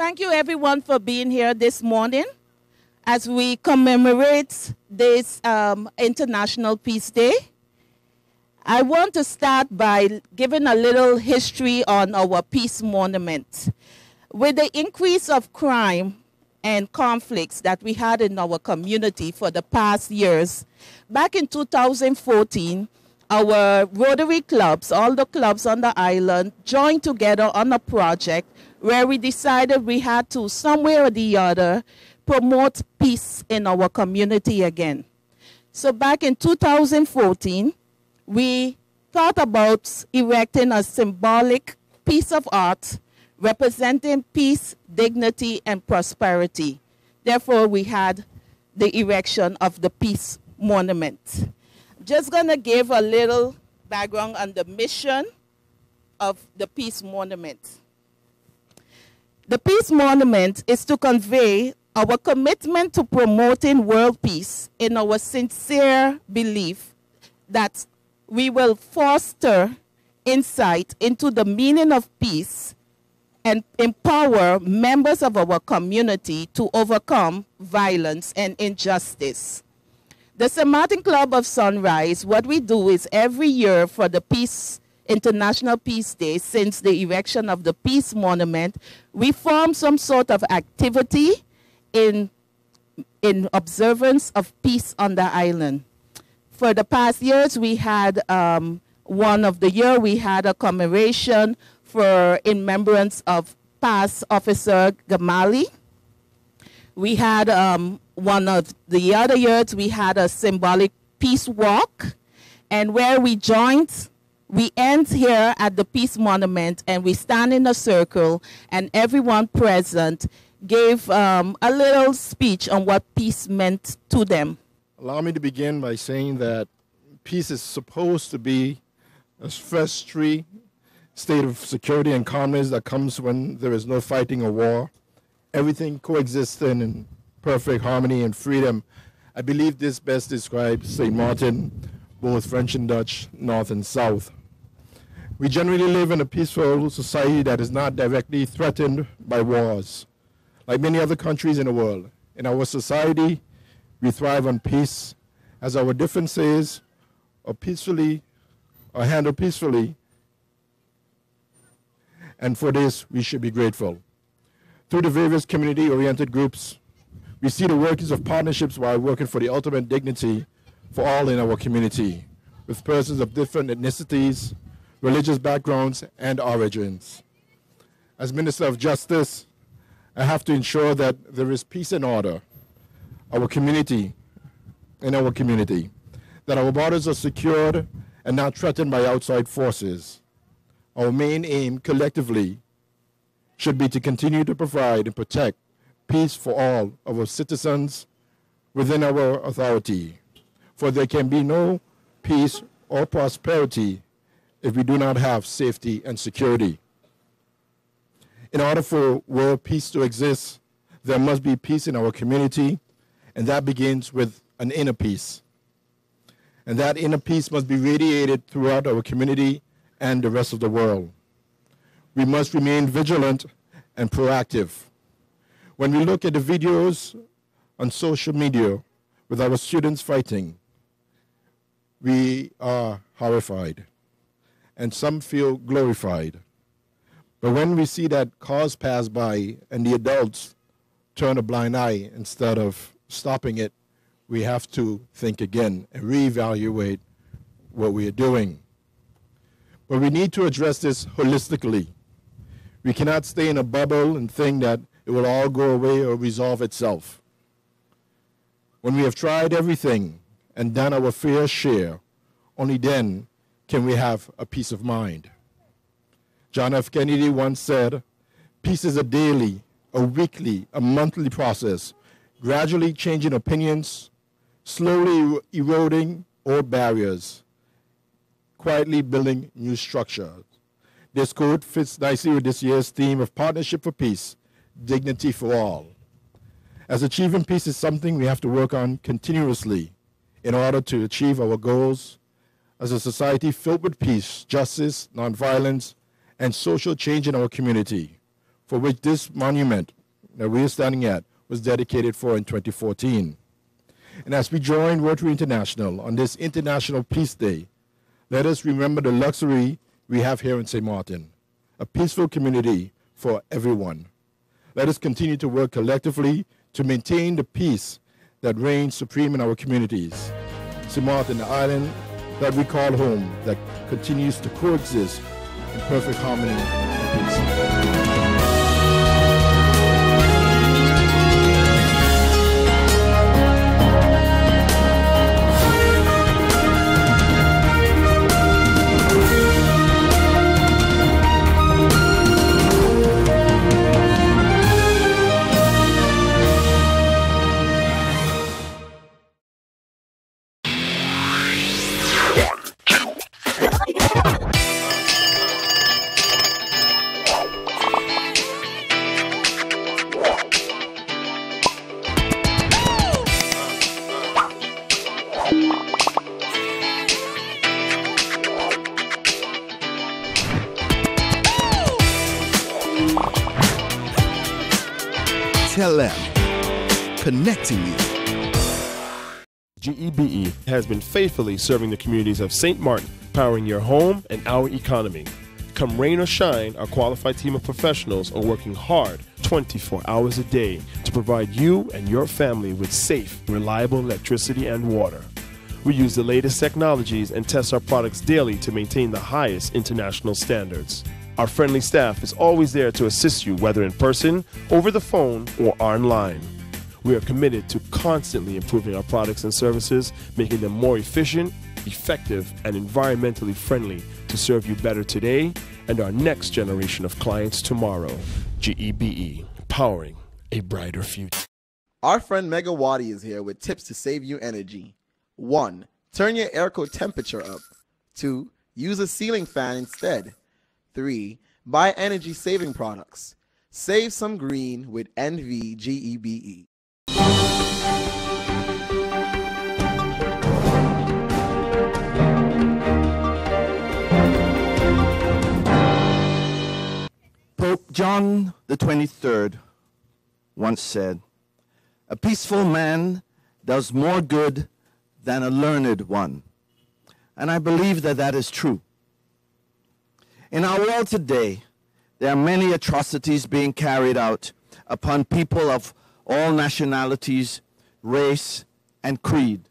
thank you everyone for being here this morning as we commemorate this International Peace Day. I want to start by giving a little history on our peace monument. With the increase of crime and conflicts that we had in our community for the past years, back in 2014, our Rotary clubs, all the clubs on the island, joined together on a project where we decided we had to, somewhere or the other, promote peace in our community again. So back in 2014, we thought about erecting a symbolic piece of art representing peace, dignity, and prosperity. Therefore, we had the erection of the Peace Monument. Just going to give a little background on the mission of the Peace Monument. The Peace Monument is to convey our commitment to promoting world peace in our sincere belief that we will foster insight into the meaning of peace and empower members of our community to overcome violence and injustice. The St. Martin Club of Sunrise, what we do is every year for the International Peace Day, since the erection of the Peace Monument, we form some sort of activity in observance of peace on the island. For the past years, we had one of the year, we had a commemoration in remembrance of past Officer Gamali. We had one of the other years, we had a symbolic peace walk, and where we joined, we end here at the Peace Monument, and we stand in a circle, and everyone present gave a little speech on what peace meant to them. Allow me to begin by saying that peace is supposed to be a stress-free state of security and calmness that comes when there is no fighting or war. Everything coexisting in perfect harmony and freedom. I believe this best describes St. Martin, both French and Dutch, North and South. We generally live in a peaceful society that is not directly threatened by wars. Like many other countries in the world, in our society, we thrive on peace, as our differences are handled peacefully, and for this we should be grateful. Through the various community-oriented groups, we see the workings of partnerships while working for the ultimate dignity for all in our community, with persons of different ethnicities, religious backgrounds, and origins. As Minister of Justice, I have to ensure that there is peace and order in our community, that our borders are secured and not threatened by outside forces. Our main aim collectively should be to continue to provide and protect peace for all of our citizens within our authority. For there can be no peace or prosperity if we do not have safety and security. In order for world peace to exist, there must be peace in our community, and that begins with an inner peace. And that inner peace must be radiated throughout our community and the rest of the world. We must remain vigilant and proactive. When we look at the videos on social media with our students fighting, we are horrified, and some feel glorified. But when we see that cars pass by and the adults turn a blind eye instead of stopping it, we have to think again and reevaluate what we are doing. But we need to address this holistically. We cannot stay in a bubble and think that it will all go away or resolve itself. When we have tried everything and done our fair share, only then can we have a peace of mind. John F. Kennedy once said, "Peace is a daily, a weekly, a monthly process, gradually changing opinions, slowly eroding old barriers, quietly building new structures." This quote fits nicely with this year's theme of Partnership for Peace, Dignity for All. As achieving peace is something we have to work on continuously in order to achieve our goals as a society filled with peace, justice, nonviolence, and social change in our community. for which this monument that we are standing at was dedicated for in 2014. And as we join Rotary International on this International Peace Day, let us remember the luxury we have here in St. Martin, a peaceful community for everyone. Let us continue to work collectively to maintain the peace that reigns supreme in our communities. St. Martin, the island that we call home, that continues to coexist in perfect harmony and peace. Tell them, connecting you. GEBE has been faithfully serving the communities of St. Martin, powering your home and our economy. Come rain or shine, our qualified team of professionals are working hard 24 hours a day to provide you and your family with safe, reliable electricity and water. We use the latest technologies and test our products daily to maintain the highest international standards. Our friendly staff is always there to assist you, whether in person, over the phone, or online. We are committed to constantly improving our products and services, making them more efficient, effective, and environmentally friendly to serve you better today and our next generation of clients tomorrow. GEBE, powering a brighter future. Our friend Megawati is here with tips to save you energy. 1. Turn your airco temperature up. 2. Use a ceiling fan instead. 3. Buy energy-saving products. Save some green with NVGEBE. Pope John the 23rd once said, "A peaceful man does more good than a learned one." And I believe that that is true. In our world today, there are many atrocities being carried out upon people of all nationalities, race, and creed.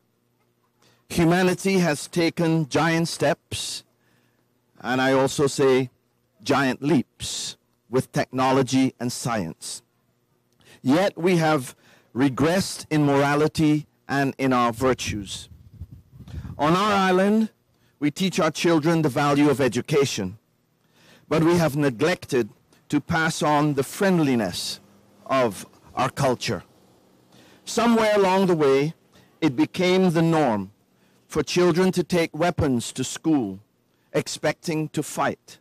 Humanity has taken giant steps, and I also say giant leaps, with technology and science. Yet we have regressed in morality and in our virtues. On our island, we teach our children the value of education, but we have neglected to pass on the friendliness of our culture. Somewhere along the way, it became the norm for children to take weapons to school, expecting to fight,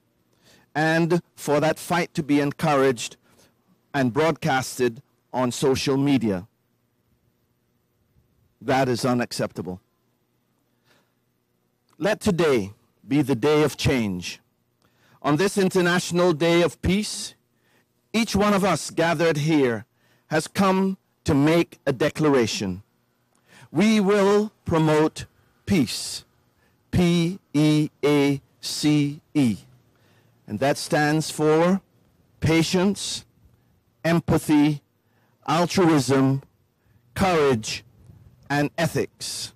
and for that fight to be encouraged and broadcasted on social media. That is unacceptable. Let today be the day of change. On this International Day of Peace, each one of us gathered here has come to make a declaration. We will promote peace, P-E-A-C-E. And that stands for patience, empathy, altruism, courage, and ethics.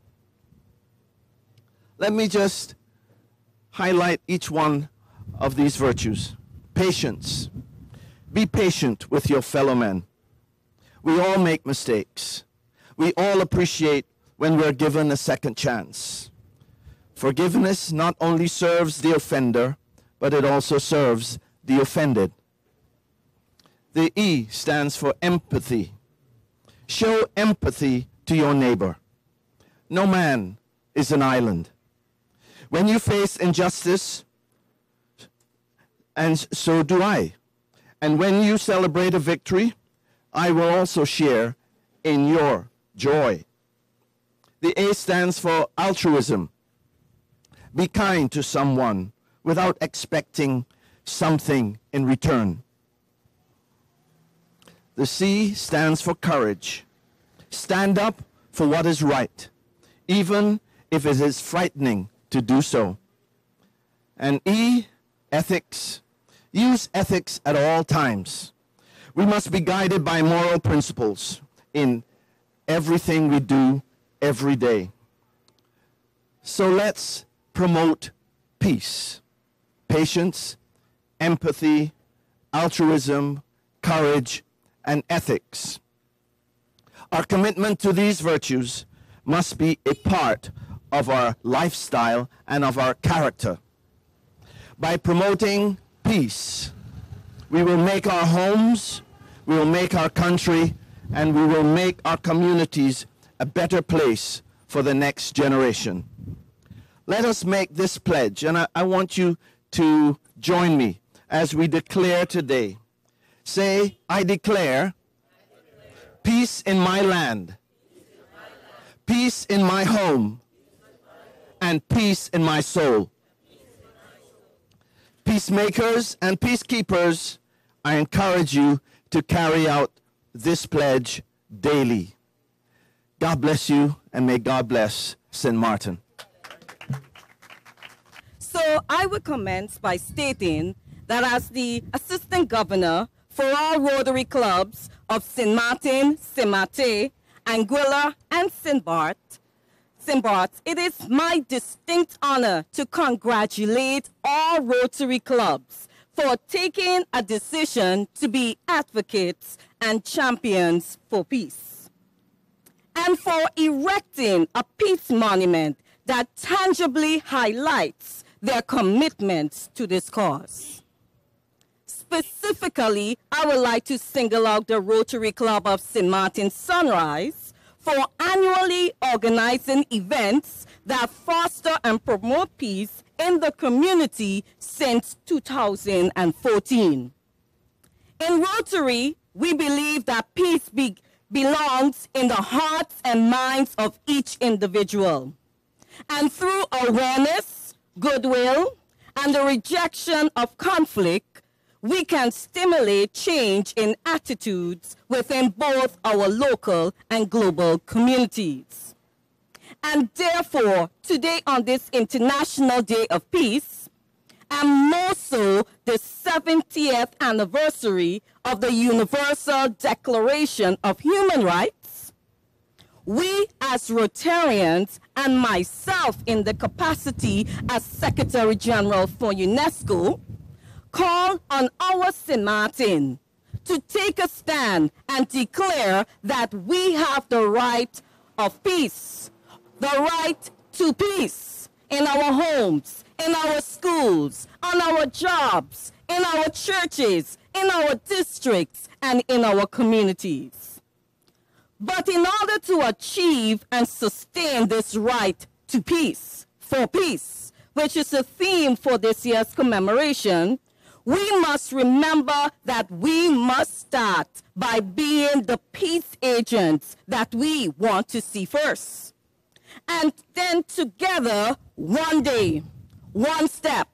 Let me just highlight each one of these virtues. Patience. Be patient with your fellow men. We all make mistakes. We all appreciate when we're given a second chance. Forgiveness not only serves the offender, but it also serves the offended. The E stands for empathy. Show empathy to your neighbor. No man is an island. When you face injustice, and so do I. And when you celebrate a victory, I will also share in your joy. The A stands for altruism. Be kind to someone without expecting something in return. The C stands for courage. Stand up for what is right, even if it is frightening to do so. And E, ethics. Use ethics at all times. We must be guided by moral principles in everything we do every day. So let's promote peace, patience, empathy, altruism, courage, and ethics. Our commitment to these virtues must be a part of our lifestyle and of our character. By promoting peace, we will make our homes, we will make our country, and we will make our communities a better place for the next generation. Let us make this pledge, and I want you to join me as we declare today. Say, I declare peace in my land, peace in my home, and peace in my soul. Peacemakers and peacekeepers, I encourage you to carry out this pledge daily. God bless you, and may God bless St. Martin. So I would commence by stating that as the Assistant Governor for all Rotary Clubs of St. Martin, St. Mate, Anguilla, and St. Bart's, it is my distinct honor to congratulate all Rotary Clubs for taking a decision to be advocates and champions for peace, and for erecting a peace monument that tangibly highlights their commitments to this cause. Specifically, I would like to single out the Rotary Club of St. Martin Sunrise for annually organizing events that foster and promote peace in the community since 2014. In Rotary, we believe that peace belongs in the hearts and minds of each individual. And through awareness, goodwill, and the rejection of conflict, we can stimulate change in attitudes within both our local and global communities. And therefore, today on this International Day of Peace, and more so the 70th anniversary of the Universal Declaration of Human Rights, we as Rotarians and myself in the capacity as Secretary General for UNESCO call on our St. Martin to take a stand and declare that we have the right of peace, the right to peace in our homes, in our schools, on our jobs, in our churches, in our districts, and in our communities. But in order to achieve and sustain this right to peace, for peace, which is the theme for this year's commemoration, we must remember that we must start by being the peace agents that we want to see first. And then together, one day, one step,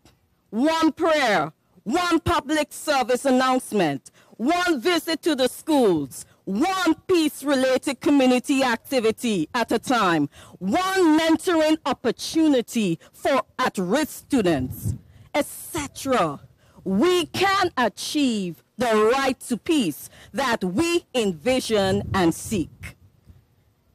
one prayer, one public service announcement, one visit to the schools, one peace-related community activity at a time, one mentoring opportunity for at-risk students, etc. We can achieve the right to peace that we envision and seek,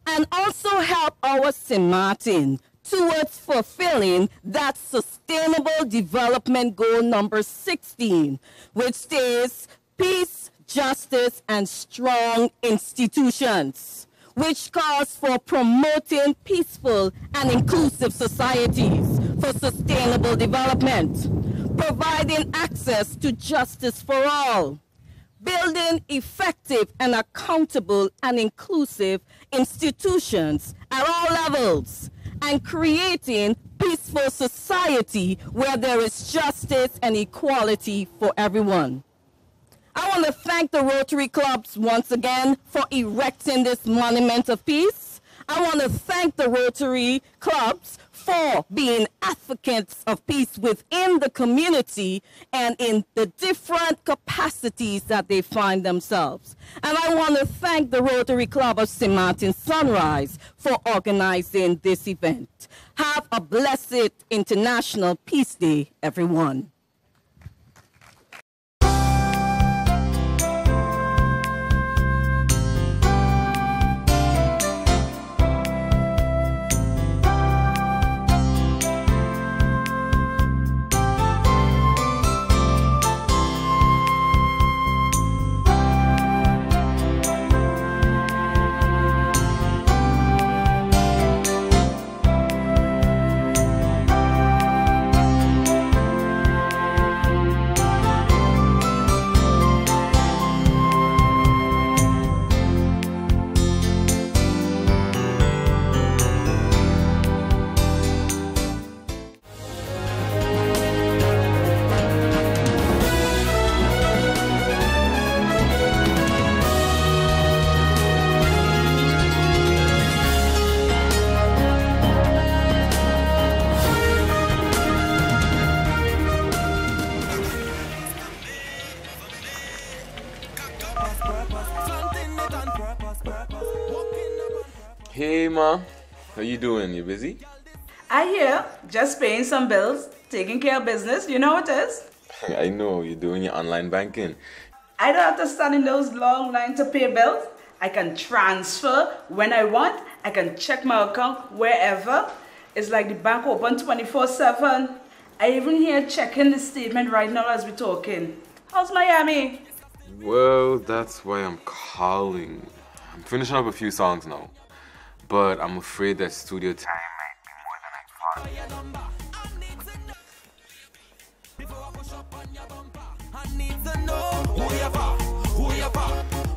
and also help our St. Martin towards fulfilling that Sustainable Development Goal number 16, which states peace, justice, and strong institutions, which calls for promoting peaceful and inclusive societies for sustainable development, providing access to justice for all, building effective and accountable and inclusive institutions at all levels, and creating peaceful society where there is justice and equality for everyone. I want to thank the Rotary Clubs once again for erecting this monument of peace. I want to thank the Rotary Clubs for being advocates of peace within the community and in the different capacities that they find themselves. And I want to thank the Rotary Club of St. Martin Sunrise for organizing this event. Have a blessed International Peace Day, everyone. Hey ma, how you doing? You busy? I hear, just paying some bills, taking care of business, you know what it is? I know, you're doing your online banking. I don't have to stand in those long lines to pay bills. I can transfer when I want. I can check my account wherever. It's like the bank open 24/7. I even here checking the statement right now as we're talking. How's Miami? Well, that's why I'm calling. I'm finishing up a few songs now, but I'm afraid that studio time might be more than I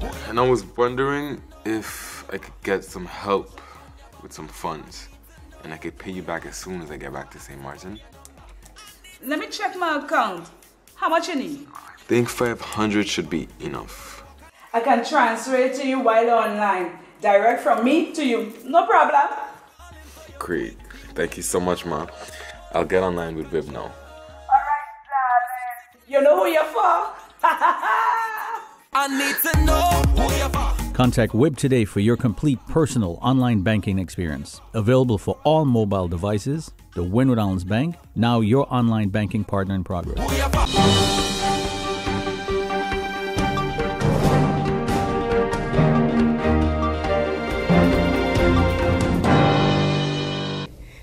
thought. And I was wondering if I could get some help with some funds, and I could pay you back as soon as I get back to St. Martin. Let me check my account. How much you need? I think 500 should be enough. I can transfer it to you while online. Direct from me to you. No problem. Great. Thank you so much, Ma. I'll get online with Viv now. Alright, darling. You know who you're for? I need to know who you're for. Contact WIB today for your complete personal online banking experience. Available for all mobile devices. The Wynwood Islands Bank, now your online banking partner in progress.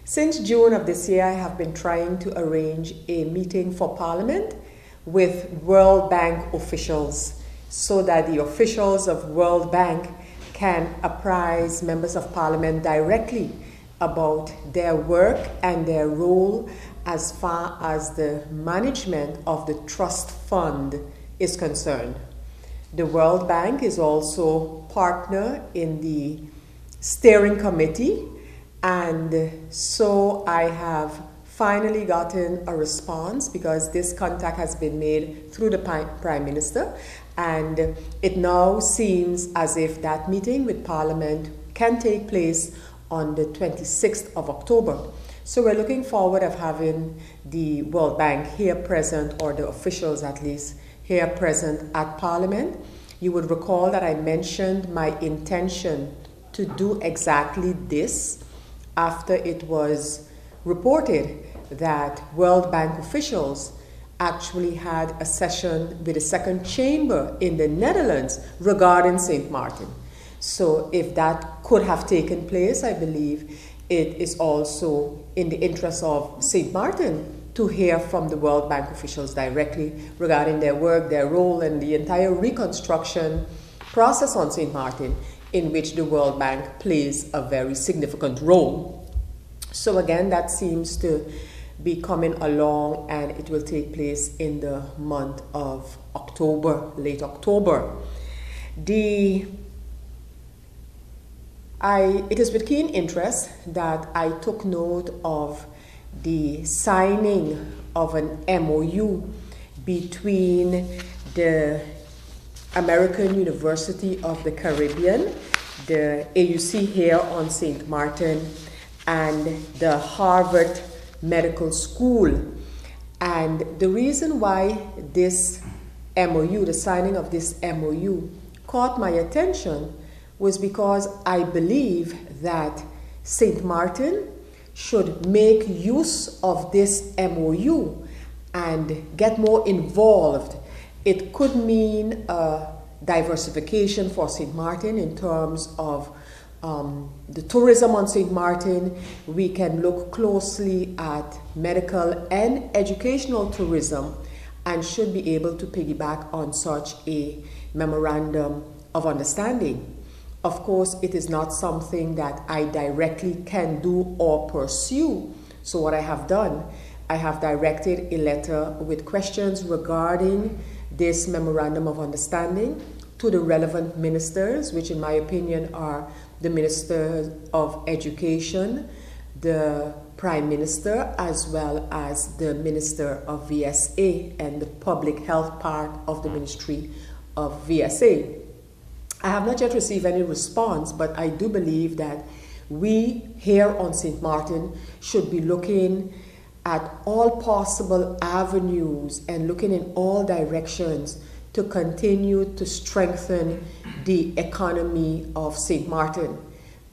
Since June of this year, I have been trying to arrange a meeting for Parliament with World Bank officials so that the officials of World Bank can apprise members of Parliament directly about their work and their role as far as the management of the trust fund is concerned. The World Bank is also partner in the steering committee, and so I have finally gotten a response because this contact has been made through the Prime Minister, and it now seems as if that meeting with Parliament can take place on the 26th of October. So we're looking forward of having the World Bank here present, or the officials at least here present at Parliament. You would recall that I mentioned my intention to do exactly this after it was reported that World Bank officials actually had a session with the second chamber in the Netherlands regarding St. Martin. So if that could have taken place, I believe it is also in the interest of St. Martin to hear from the World Bank officials directly regarding their work, their role, and the entire reconstruction process on St. Martin, in which the World Bank plays a very significant role. So again, that seems to be coming along, and it will take place in the month of October, late October. It is with keen interest that I took note of the signing of an MOU between the American University of the Caribbean, the AUC here on St. Martin, and the Harvard Medical School. And the reason why this MOU, the signing of this MOU, caught my attention was because I believe that St. Martin should make use of this MOU and get more involved. It could mean diversification for St. Martin in terms of the tourism on St. Martin. We can look closely at medical and educational tourism and should be able to piggyback on such a memorandum of understanding. Of course, it is not something that I directly can do or pursue. So what I have done, I have directed a letter with questions regarding this memorandum of understanding to the relevant ministers, which in my opinion are the Minister of Education, the Prime Minister, as well as the Minister of VSA and the public health part of the Ministry of VSA. I have not yet received any response, but I do believe that we here on St. Martin should be looking at all possible avenues and looking in all directions to continue to strengthen the economy of St. Martin,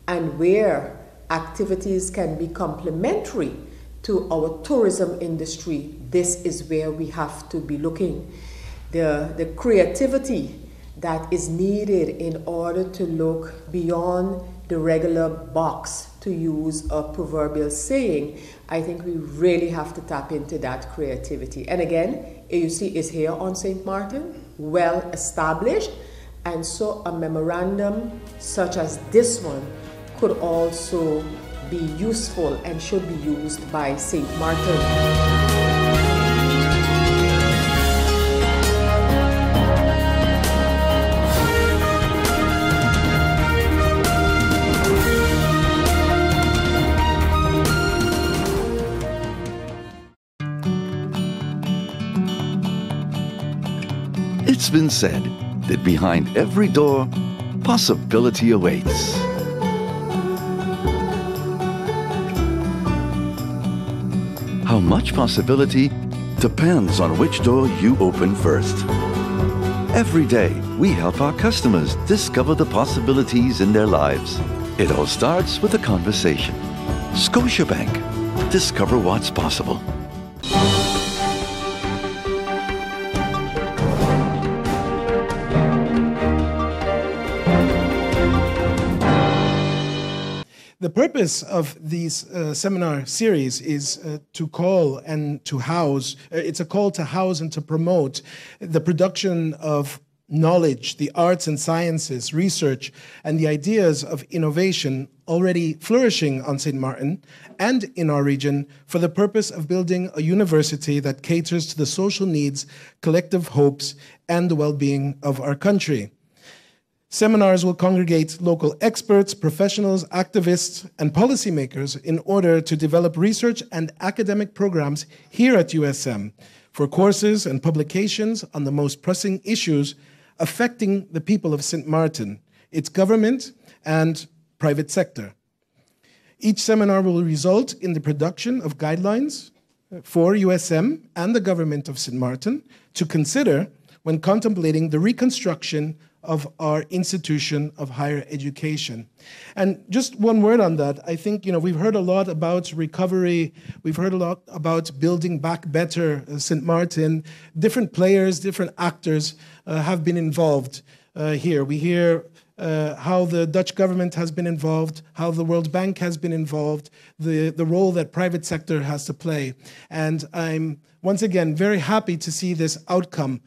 and where activities can be complementary to our tourism industry, this is where we have to be looking. The creativity that is needed in order to look beyond the regular box, to use a proverbial saying, I think we really have to tap into that creativity. And again, AUC is here on St. Martin, well established, and so a memorandum such as this one could also be useful and should be used by St. Martin. It's been said that behind every door, possibility awaits. How much possibility depends on which door you open first. Every day, we help our customers discover the possibilities in their lives. It all starts with a conversation. Scotiabank. Discover what's possible. The purpose of these seminar series is to call and to house, it's a call to house and to promote the production of knowledge, the arts and sciences, research, and the ideas of innovation already flourishing on St. Martin and in our region for the purpose of building a university that caters to the social needs, collective hopes, and the well-being of our country. Seminars will congregate local experts, professionals, activists, and policymakers in order to develop research and academic programs here at USM for courses and publications on the most pressing issues affecting the people of St. Martin, its government, and private sector. Each seminar will result in the production of guidelines for USM and the government of St. Martin to consider when contemplating the reconstruction of our institution of higher education. And just one word on that, I think, we've heard a lot about recovery, we've heard a lot about building back better St. Martin. Different players, different actors have been involved here. We hear how the Dutch government has been involved, how the World Bank has been involved, the role that private sector has to play. And I'm, once again, very happy to see this outcome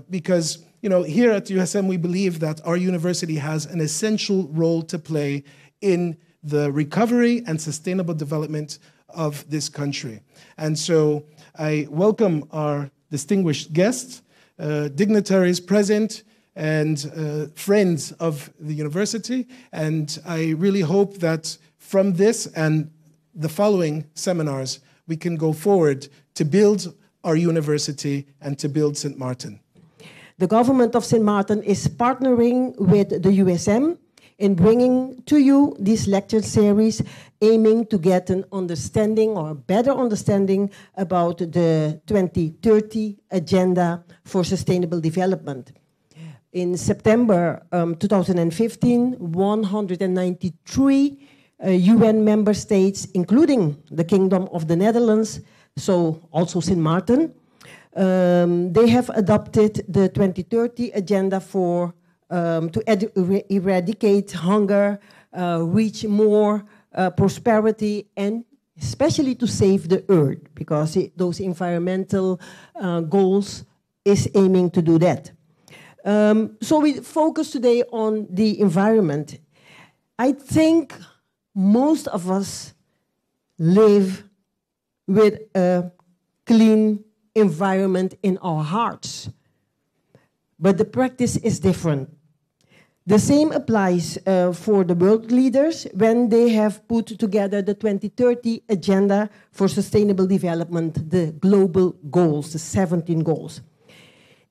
because here at USM, we believe that our university has an essential role to play in the recovery and sustainable development of this country. And so I welcome our distinguished guests, dignitaries present, and friends of the university. And I really hope that from this and the following seminars, we can go forward to build our university and to build St. Martin. The government of St. Martin is partnering with the USM in bringing to you this lecture series, aiming to get an understanding or a better understanding about the 2030 Agenda for Sustainable Development. In September 2015, 193 UN member states, including the Kingdom of the Netherlands, so also Sint Maarten, they have adopted the 2030 Agenda for to eradicate hunger, reach more prosperity, and especially to save the earth, because those environmental goals is aiming to do that. So we focus today on the environment. I think most of us live with a clean environment in our hearts, but the practice is different. The same applies for the world leaders when they have put together the 2030 Agenda for Sustainable Development, the global goals, the 17 goals.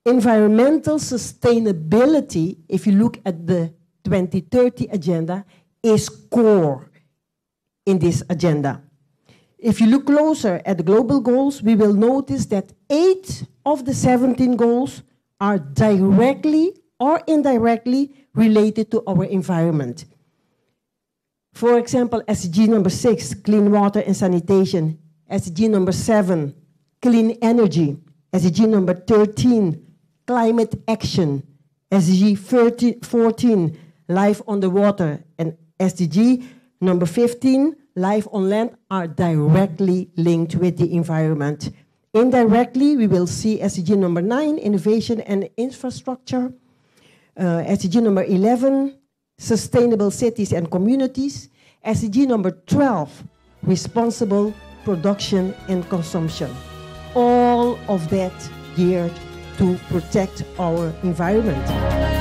Environmental sustainability, if you look at the 2030 Agenda, is core in this agenda. If you look closer at the global goals, we will notice that 8 of the 17 goals are directly or indirectly related to our environment. For example, SDG number 6, clean water and sanitation. SDG number 7, clean energy. SDG number 13, climate action. SDG 14, life on the water. And SDG number 15, life on land, are directly linked with the environment. Indirectly, we will see SDG number 9, innovation and infrastructure. SDG number 11, sustainable cities and communities. SDG number 12, responsible production and consumption. All of that geared to protect our environment.